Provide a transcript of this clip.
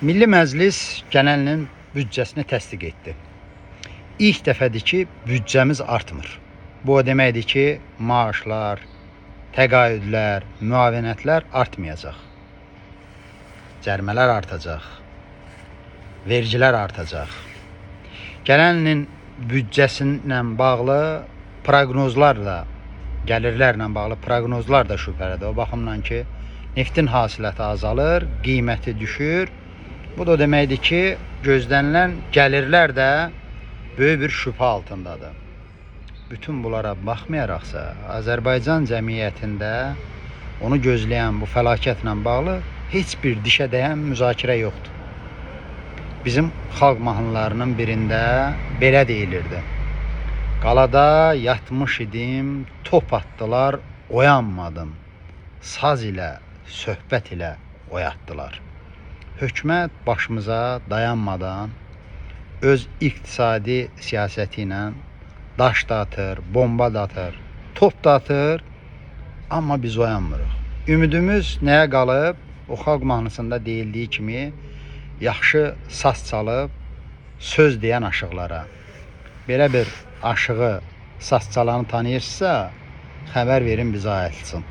Milli Məclis gələn ilin büdcəsini təsdiq etdi. İlk dəfədir ki, büdcəmiz artmır. Bu o deməkdir ki, maaşlar, təqaüdlər, müavinətlər artmayacaq. Cərimələr artacaq. Vergilər artacaq. Gələn ilin büdcəsinlə bağlı proqnozlar da, gəlirlərlə bağlı proqnozlar da şübhəlidir. O baxımdan ki, neftin hasilatı azalır, qiyməti düşür. Bu da o deməkdir ki, gözlənilən gəlirlər də böyük bir şübhə altındadır. Bütün bunlara baxmayaraqsa, Azərbaycan cəmiyyətində onu gözləyən bu fəlakətlə bağlı heç bir dişə dəyən müzakirə yoxdur. Bizim xalq mahnılarının birində belə deyilirdi. Qalada yatmış idim, top atdılar, oyanmadım. Saz ilə, söhbət ilə oyatdılar. Hökumət başımıza dayanmadan öz iqtisadi siyasəti ilə daş da atır, bomba da atır, top da atır, amma biz oyanmırıq. Ümidimiz nəyə qalıb? O xalq mahnısında deyildiyi kimi yaxşı saz çalıb söz deyən aşıqlara. Belə bir aşığı, saz çalanı tanıyırsınızsa xəbər verin, bizə ayılsın.